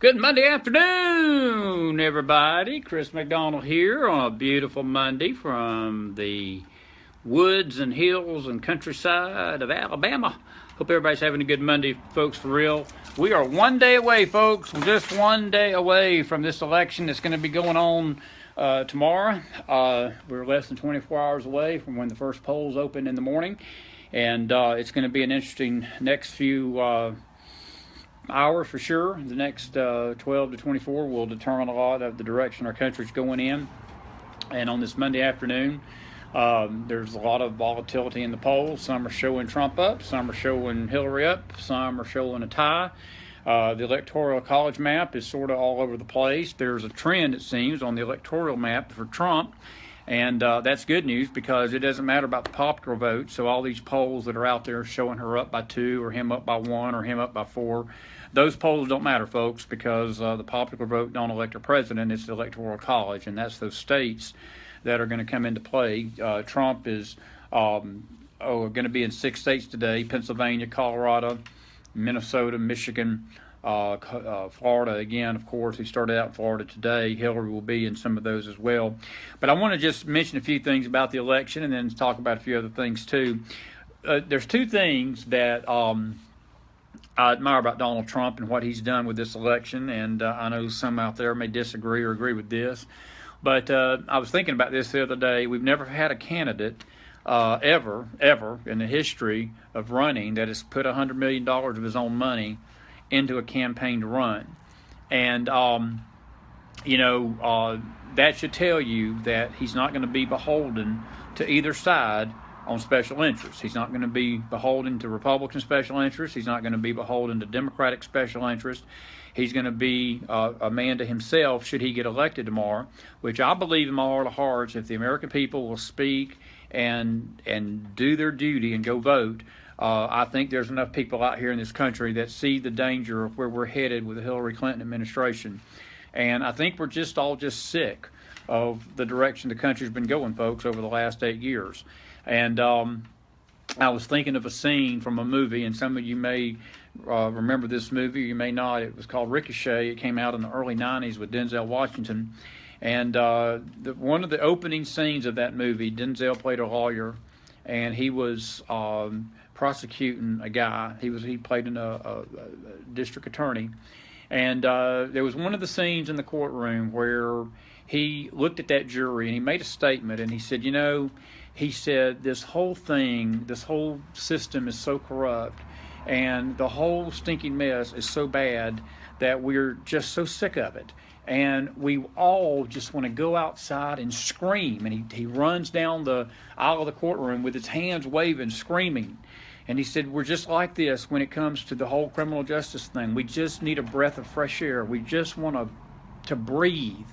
Good Monday afternoon, everybody. Chris McDonald here on a beautiful Monday from the woods and hills and countryside of Alabama. Hope everybody's having a good Monday, folks, for real. We are one day away, folks, just one day away from this election that's going to be going on tomorrow. We're less than 24 hours away from when the first polls open in the morning, and it's going to be an interesting next few hours for sure. The next 12 to 24 will determine a lot of the direction our country's going in. And on this Monday afternoon, there's a lot of volatility in the polls. Some are showing Trump up, some are showing Hillary up, some are showing a tie. The Electoral College map is sort of all over the place. There's a trend, it seems, on the electoral map for Trump. And that's good news because it doesn't matter about the popular vote. So all these polls that are out there showing her up by 2 or him up by 1 or him up by 4, those polls don't matter, folks, because the popular vote don't elect a president. It's the Electoral College, and that's those states that are going to come into play. Trump is going to be in 6 states today: Pennsylvania, Colorado, Minnesota, Michigan, Florida again. Of course, he started out in Florida today. Hillary will be in some of those as well. But I want to just mention a few things about the election and then talk about a few other things too. There's 2 things that I admire about Donald Trump and what he's done with this election, and I know some out there may disagree or agree with this. But I was thinking about this the other day. We've never had a candidate ever in the history of running that has put $100 million of his own money into a campaign to run. And, that should tell you that he's not going to be beholden to either side on special interests. He's not going to be beholden to Republican special interests. He's not going to be beholden to Democratic special interests. He's going to be a man to himself should he get elected tomorrow, which I believe in my heart of hearts, if the American people will speak and do their duty and go vote, I think there's enough people out here in this country that see the danger of where we're headed with the Hillary Clinton administration. And I think we're all sick of the direction the country's been going, folks, over the last 8 years. And I was thinking of a scene from a movie, and some of you may remember this movie, you may not. It was called Ricochet. It came out in the early 90s with Denzel Washington. And one of the opening scenes of that movie, Denzel played a lawyer, and he was prosecuting a guy. He played a district attorney. And there was one of the scenes in the courtroom where he looked at that jury and he made a statement, and he said, he said, this whole system is so corrupt, and the whole stinking mess is so bad that we're just so sick of it. And we all just want to go outside and scream. And he runs down the aisle of the courtroom with his hands waving, screaming. And he said, we're just like this when it comes to the whole criminal justice thing. We just need a breath of fresh air. We just want to breathe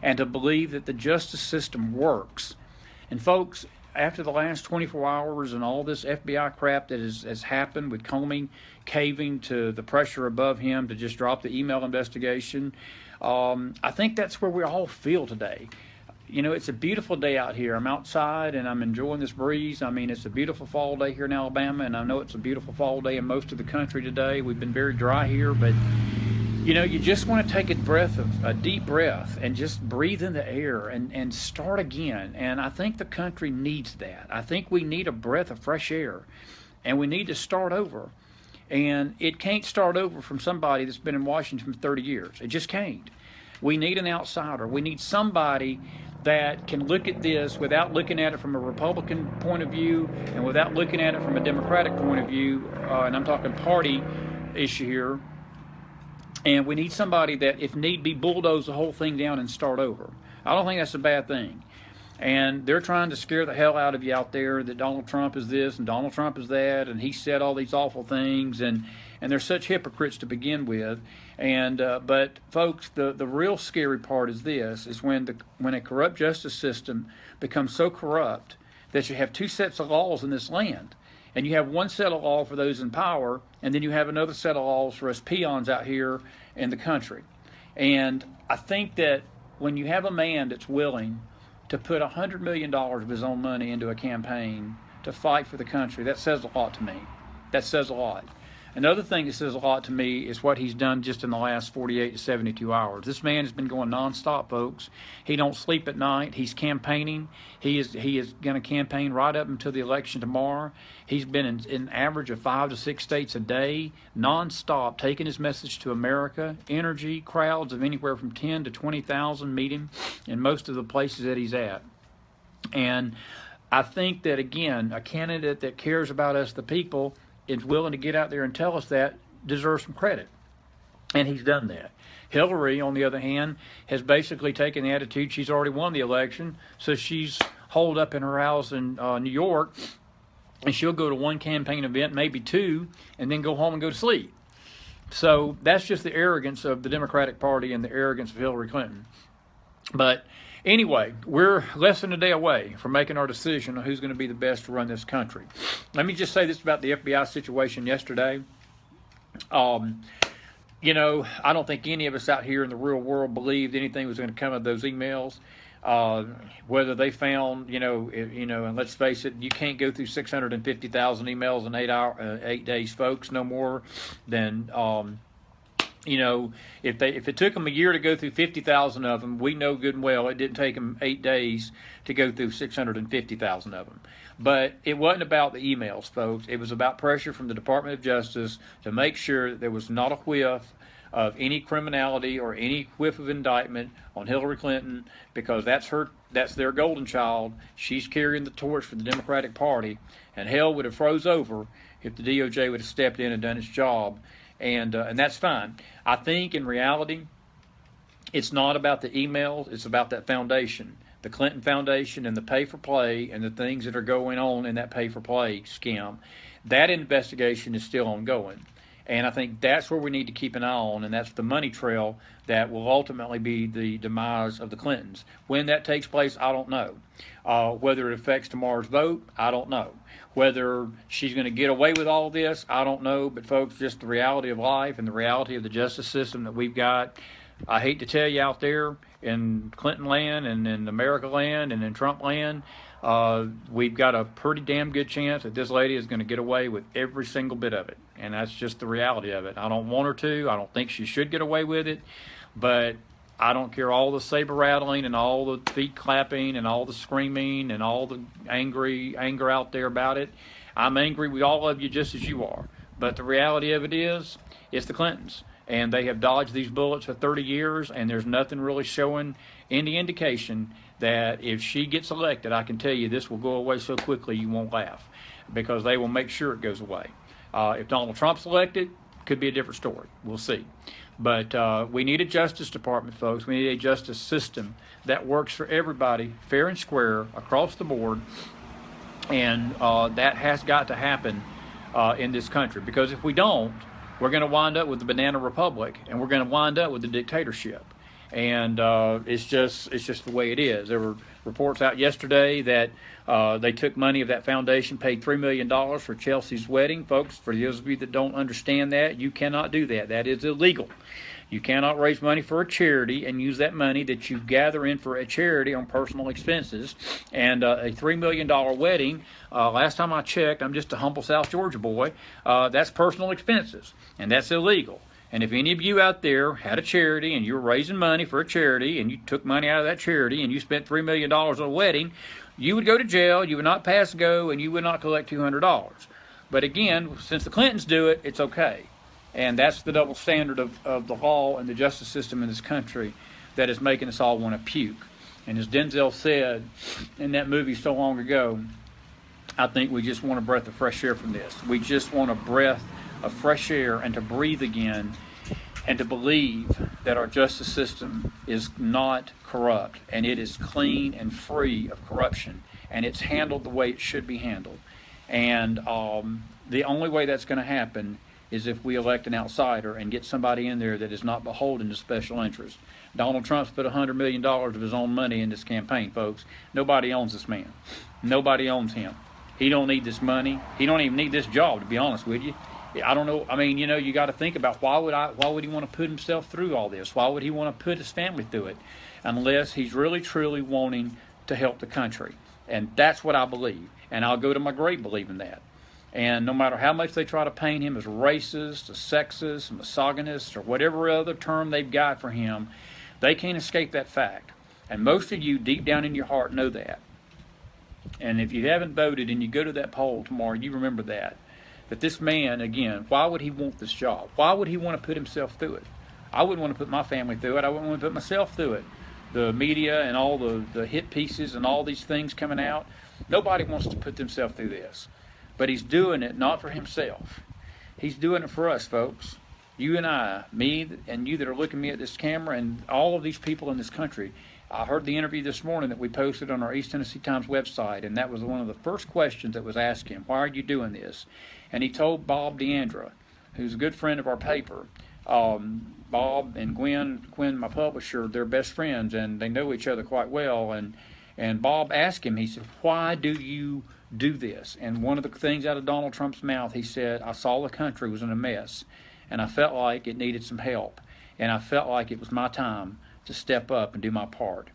and to believe that the justice system works. And folks, after the last 24 hours and all this FBI crap that has happened with Comey caving to the pressure above him to just drop the email investigation, I think that's where we all feel today. It's a beautiful day out here. I'm outside and I'm enjoying this breeze. I mean, it's a beautiful fall day here in Alabama, and I know it's a beautiful fall day in most of the country today. We've been very dry here, but you just want to take a deep breath and just breathe in the air and start again. And I think the country needs that. I think we need a breath of fresh air, and we need to start over. And it can't start over from somebody that's been in Washington for 30 years. It just can't. We need an outsider. We need somebody that can look at this without looking at it from a Republican point of view and without looking at it from a Democratic point of view. And I'm talking party issue here. And we need somebody that, if need be, bulldoze the whole thing down and start over. I don't think that's a bad thing. And they're trying to scare the hell out of you out there that Donald Trump is this and Donald Trump is that, and he said all these awful things, and they're such hypocrites to begin with. And but folks, the real scary part is this: is when a corrupt justice system becomes so corrupt that you have 2 sets of laws in this land. And you have one set of law for those in power, and then you have another set of laws for us peons out here in the country. And I think that when you have a man that's willing to put $100 million of his own money into a campaign to fight for the country, that says a lot to me. That says a lot. Another thing that says a lot to me is what he's done just in the last 48 to 72 hours. This man has been going nonstop, folks. He don't sleep at night. He's campaigning. He is going to campaign right up until the election tomorrow. He's been in an average of 5 to 6 states a day, nonstop, taking his message to America. Energy, crowds of anywhere from 10 to 20,000 meet him in most of the places that he's at. And I think that, again, a candidate that cares about us, the people, is willing to get out there and tell us that, deserves some credit. And he's done that. Hillary, on the other hand, has basically taken the attitude she's already won the election, so she's holed up in her house in New York, and she'll go to one campaign event, maybe two, and then go home and go to sleep. So that's just the arrogance of the Democratic Party and the arrogance of Hillary Clinton. But anyway, we're less than a day away from making our decision on who's going to be the best to run this country. Let me just say this about the FBI situation yesterday. You know, I don't think any of us out here in the real world believed anything was going to come of those emails. Whether they found, and let's face it, you can't go through 650,000 emails in 8 days, folks, no more than, if it took them a year to go through 50,000 of them, we know good and well it didn't take them 8 days to go through 650,000 of them. But it wasn't about the emails, folks. It was about pressure from the Department of Justice to make sure that there was not a whiff of any criminality or any whiff of indictment on Hillary Clinton, because that's their golden child. She's carrying the torch for the Democratic Party, and hell would have froze over if the DOJ would have stepped in and done its job. And that's fine. I think in reality, it's not about the emails. It's about that foundation, the Clinton Foundation, and the pay-for-play and the things that are going on in that pay-for-play scam. That investigation is still ongoing. And I think that's where we need to keep an eye on, and that's the money trail that will ultimately be the demise of the Clintons. When that takes place, I don't know. Whether it affects tomorrow's vote, I don't know. Whether she's going to get away with all this, I don't know. But folks, just the reality of life and the reality of the justice system that we've got, I hate to tell you, out there in Clinton land and in America land and in Trump land, we've got a pretty damn good chance that this lady is going to get away with every single bit of it. And that's just the reality of it. I don't want her to. I don't think she should get away with it. But I don't care all the saber rattling and all the feet clapping and all the screaming and all the anger out there about it. I'm angry with all of you just as you are. But the reality of it is, it's the Clintons. And they have dodged these bullets for 30 years, and there's nothing really showing any indication that if she gets elected, I can tell you this will go away so quickly you won't laugh, because they will make sure it goes away. If Donald Trump's elected, could be a different story. We'll see. But we need a Justice Department, folks. We need a justice system that works for everybody, fair and square, across the board. And that has got to happen in this country, because if we don't, we're going to wind up with the banana republic, and we're going to wind up with the dictatorship. And it's just the way it is. There were reports out yesterday that they took money of that foundation, paid $3 million for Chelsea's wedding. Folks, for those of you that don't understand that, you cannot do that. That is illegal. You cannot raise money for a charity and use that money that you gather in for a charity on personal expenses. And a $3 million wedding, last time I checked, I'm just a humble South Georgia boy, that's personal expenses, and that's illegal. And if any of you out there had a charity and you were raising money for a charity and you took money out of that charity and you spent $3 million on a wedding, you would go to jail, you would not pass go, and you would not collect $200. But again, since the Clintons do it, it's okay. And that's the double standard of the law and the justice system in this country that is making us all want to puke. And as Denzel said in that movie so long ago, I think we just want a breath of fresh air from this. We just want a breath of fresh air and to breathe again and to believe that our justice system is not corrupt and it is clean and free of corruption and it's handled the way it should be handled. And the only way that's going to happen is if we elect an outsider and get somebody in there that is not beholden to special interests. Donald Trump's put $100 million of his own money in this campaign, folks. Nobody owns this man. Nobody owns him. He don't need this money. He don't even need this job, to be honest with you. I don't know. I mean, you got to think about why would he want to put himself through all this? Why would he want to put his family through it? Unless he's really, truly wanting to help the country. And that's what I believe. And I'll go to my grave believing that. And no matter how much they try to paint him as racist, a sexist, a misogynist, or whatever other term they've got for him, they can't escape that fact. And most of you, deep down in your heart, know that. And if you haven't voted and you go to that poll tomorrow, you remember that. That this man, again, why would he want this job? Why would he want to put himself through it? I wouldn't want to put my family through it. I wouldn't want to put myself through it. The media and all the hit pieces and all these things coming out, nobody wants to put themselves through this. But he's doing it not for himself. He's doing it for us, folks. You and I, me and you that are looking at me at this camera, and all of these people in this country. I heard the interview this morning that we posted on our East Tennessee Times website, and that was one of the first questions that was asked him. Why are you doing this? And he told Bob D'Andra, who's a good friend of our paper. Bob and Gwen, my publisher, they're best friends, and they know each other quite well. And Bob asked him, he said, why do you do this? And one of the things out of Donald Trump's mouth, he said, I saw the country was in a mess, and I felt like it needed some help, and I felt like it was my time to step up and do my part.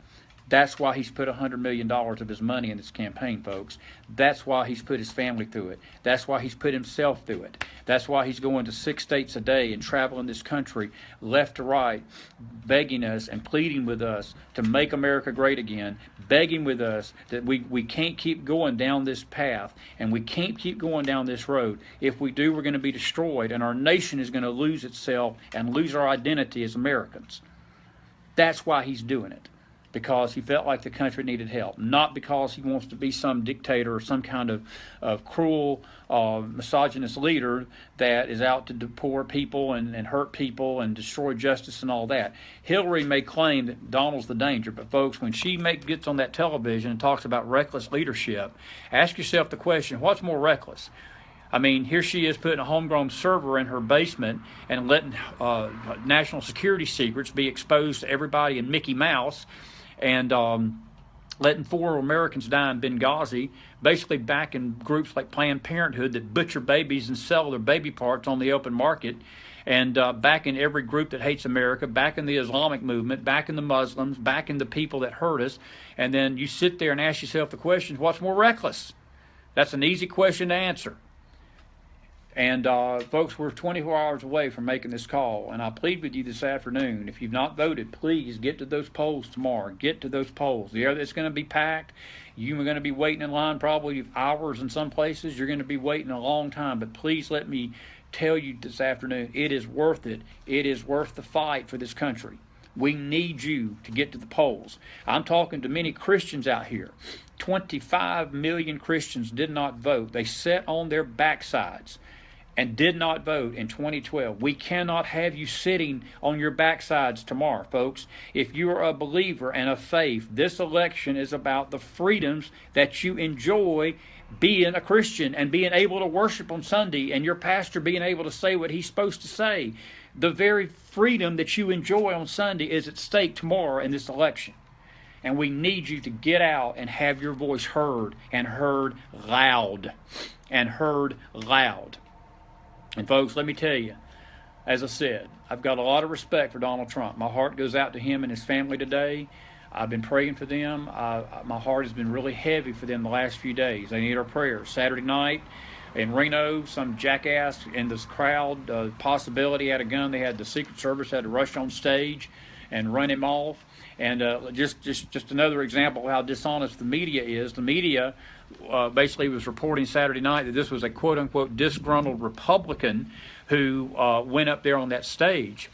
That's why he's put $100 million of his money in this campaign, folks. That's why he's put his family through it. That's why he's put himself through it. That's why he's going to 6 states a day and traveling this country left to right, begging us and pleading with us to make America great again, begging with us that we can't keep going down this path, and we can't keep going down this road. If we do, we're going to be destroyed, and our nation is going to lose itself and lose our identity as Americans. That's why he's doing it, because he felt like the country needed help, not because he wants to be some dictator or some kind of cruel, misogynist leader that is out to deport people and hurt people and destroy justice and all that. Hillary may claim that Donald's the danger, but folks, when she gets on that television and talks about reckless leadership, ask yourself the question, what's more reckless? I mean, here she is putting a homegrown server in her basement and letting national security secrets be exposed to everybody in Mickey Mouse, and letting 4 Americans die in Benghazi, basically backing groups like Planned Parenthood that butcher babies and sell their baby parts on the open market, and backing every group that hates America, backing the Islamic movement, backing the Muslims, backing the people that hurt us. And then you sit there and ask yourself the question, what's more reckless? That's an easy question to answer. And folks, we're 24 hours away from making this call, and I plead with you this afternoon, if you've not voted, please get to those polls tomorrow. Get to those polls. It's going to be packed. You're going to be waiting in line probably hours in some places. You're going to be waiting a long time, but please let me tell you this afternoon, it is worth it. It is worth the fight for this country. We need you to get to the polls. I'm talking to many Christians out here. 25 million Christians did not vote. They sat on their backsides and did not vote in 2012. We cannot have you sitting on your backsides tomorrow, folks. If you are a believer and of faith, this election is about the freedoms that you enjoy being a Christian and being able to worship on Sunday, and your pastor being able to say what he's supposed to say. The very freedom that you enjoy on Sunday is at stake tomorrow in this election. And we need you to get out and have your voice heard, and heard loud. And heard loud. And folks, let me tell you, as I said, I've got a lot of respect for Donald Trump. My heart goes out to him and his family today. I've been praying for them. My heart has been really heavy for them the last few days. They need our prayers. Saturday night in Reno, some jackass in this crowd, possibility had a gun. They had the Secret Service had to rush on stage and run him off. And just another example of how dishonest the media is. The media basically was reporting Saturday night that this was a quote-unquote disgruntled Republican who went up there on that stage.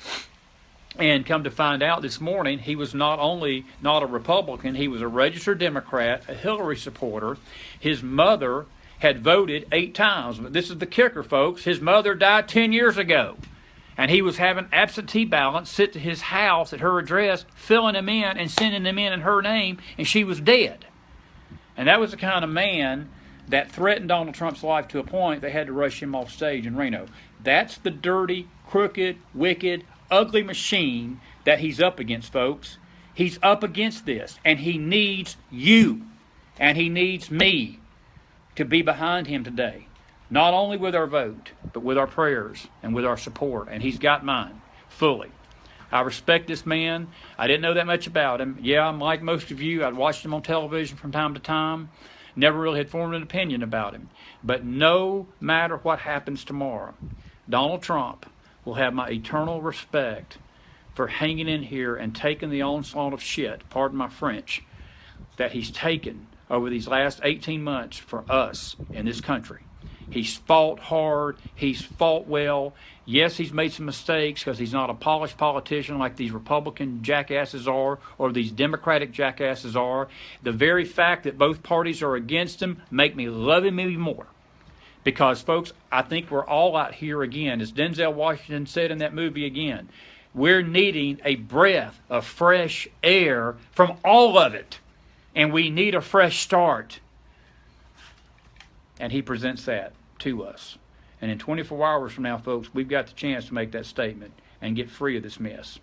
And come to find out this morning, he was not only not a Republican, he was a registered Democrat, a Hillary supporter. His mother had voted 8 times. But this is the kicker, folks. His mother died 10 years ago. And he was having absentee ballots sit to his house at her address, filling them in and sending them in her name, and she was dead. And that was the kind of man that threatened Donald Trump's life to a point they had to rush him off stage in Reno. That's the dirty, crooked, wicked, ugly machine that he's up against, folks. He's up against this, and he needs you, and he needs me to be behind him today. Not only with our vote, but with our prayers and with our support. And he's got mine fully. I respect this man. I didn't know that much about him. Yeah, I'm like most of you. I'd watched him on television from time to time. Never really had formed an opinion about him. But no matter what happens tomorrow, Donald Trump will have my eternal respect for hanging in here and taking the onslaught of shit, pardon my French, that he's taken over these last 18 months for us in this country. He's fought hard. He's fought well. Yes, he's made some mistakes because he's not a polished politician like these Republican jackasses are or these Democratic jackasses are. The very fact that both parties are against him make me love him even more. Because, folks, I think we're all out here again, as Denzel Washington said in that movie again, we're needing a breath of fresh air from all of it. And we need a fresh start. And he presents that to us. And in 24 hours from now, folks, we've got the chance to make that statement and get free of this mess.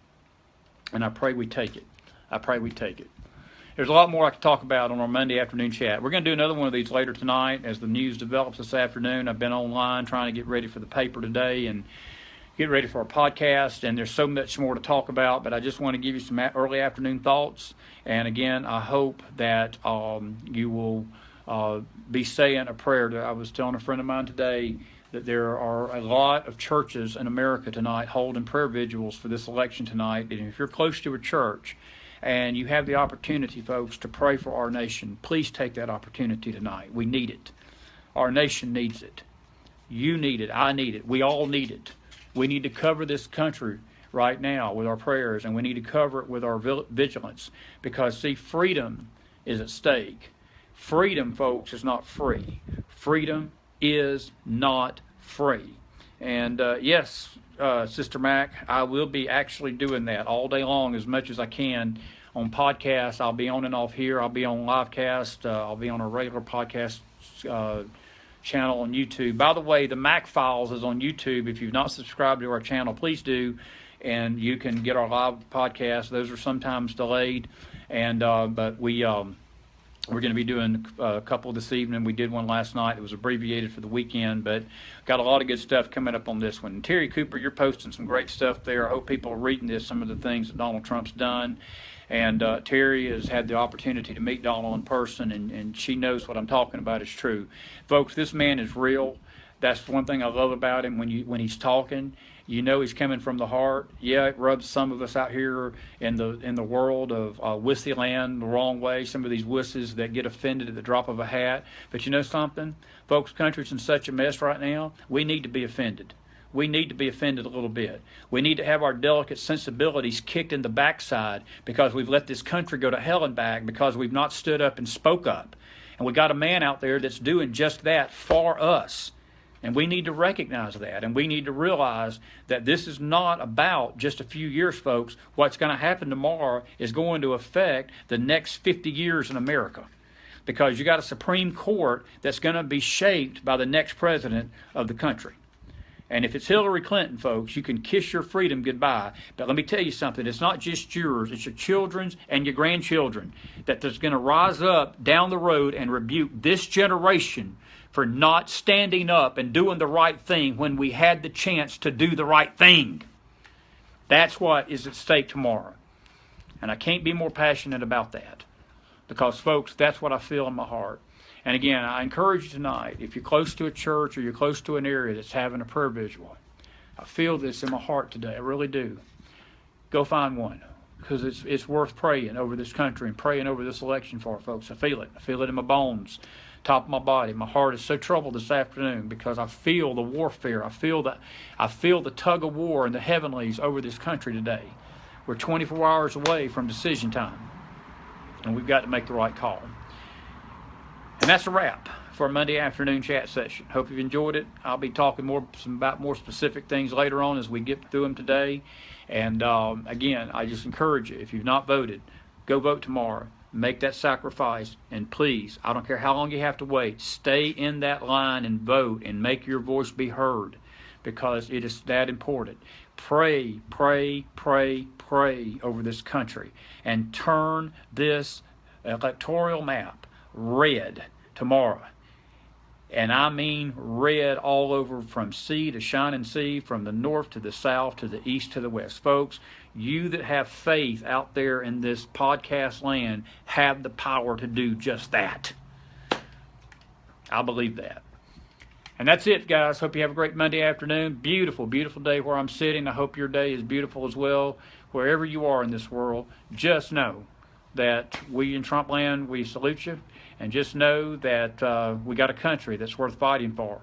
And I pray we take it. I pray we take it. There's a lot more I could talk about on our Monday afternoon chat. We're going to do another one of these later tonight as the news develops this afternoon. I've been online trying to get ready for the paper today and get ready for our podcast, and there's so much more to talk about, but I just want to give you some early afternoon thoughts. And again, I hope that you will be saying a prayer. I was telling a friend of mine today that there are a lot of churches in America tonight holding prayer vigils for this election tonight. And if you're close to a church and you have the opportunity, folks, to pray for our nation, please take that opportunity tonight. We need it. Our nation needs it. You need it. I need it. We all need it. We need to cover this country right now with our prayers, and we need to cover it with our vigilance because, see, freedom is at stake. Freedom, folks, is not free. Freedom is not free. And yes, Sister Mac, I will be actually doing that all day long as much as I can on podcasts. I'll be on and off here. I'll be on Livecast. I'll be on a regular podcast channel on YouTube. By the way, the Mac Files is on YouTube. If you've not subscribed to our channel, please do, and you can get our live podcasts. Those are sometimes delayed, and but we're going to be doing a couple this evening. We did one last night. It was abbreviated for the weekend, but got a lot of good stuff coming up on this one. And Terry Cooper, you're posting some great stuff there. I hope people are reading this, some of the things that Donald Trump's done. And Terry has had the opportunity to meet Donald in person, and she knows what I'm talking about is true. Folks, this man is real. That's one thing I love about him when he's talking. You know he's coming from the heart. Yeah, it rubs some of us out here in the world of wussy land the wrong way. Some of these wusses that get offended at the drop of a hat. But you know something? Folks, country's in such a mess right now, we need to be offended. We need to be offended a little bit. We need to have our delicate sensibilities kicked in the backside because we've let this country go to hell and back because we've not stood up and spoke up. And we got a man out there that's doing just that for us. And we need to recognize that, and we need to realize that this is not about just a few years, folks. What's going to happen tomorrow is going to affect the next 50 years in America, because you got a Supreme Court that's going to be shaped by the next president of the country. And if it's Hillary Clinton, folks, you can kiss your freedom goodbye. But let me tell you something. It's not just yours. It's your children's and your grandchildren that's going to rise up down the road and rebuke this generation for not standing up and doing the right thing when we had the chance to do the right thing. That's what is at stake tomorrow. And I can't be more passionate about that. Because, folks, that's what I feel in my heart. And again, I encourage you tonight, if you're close to a church or you're close to an area that's having a prayer visual, I feel this in my heart today. I really do. Go find one. Because it's worth praying over this country and praying over this election for, folks. I feel it. I feel it in my bones, top of my body. My heart is so troubled this afternoon because I feel the warfare. I feel the tug of war in the heavenlies over this country today. We're 24 hours away from decision time. And we've got to make the right call. And that's a wrap for a Monday afternoon chat session. Hope you've enjoyed it. I'll be talking about more specific things later on as we get through them today. And again, I just encourage you, if you've not voted, go vote tomorrow. Make that sacrifice. And please, I don't care how long you have to wait, stay in that line and vote and make your voice be heard, because it is that important. Pray, pray, pray, pray over this country and turn this electoral map red tomorrow. And I mean red all over, from sea to shining sea, from the north to the south to the east to the west. Folks, you that have faith out there in this podcast land have the power to do just that. I believe that. And that's it, guys. Hope you have a great Monday afternoon. Beautiful, beautiful day where I'm sitting. I hope your day is beautiful as well. Wherever you are in this world, just know that we in Trumpland, we salute you. And just know that we got a country that's worth fighting for.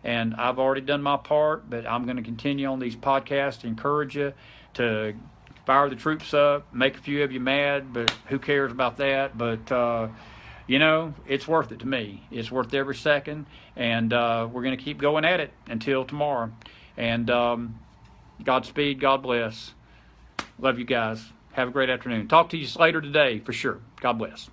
And I've already done my part, but I'm going to continue on these podcasts to encourage you to fire the troops up, make a few of you mad, but who cares about that? But, you know, it's worth it to me. It's worth every second, and we're going to keep going at it until tomorrow. And Godspeed, God bless. Love you guys. Have a great afternoon. Talk to you later today for sure. God bless.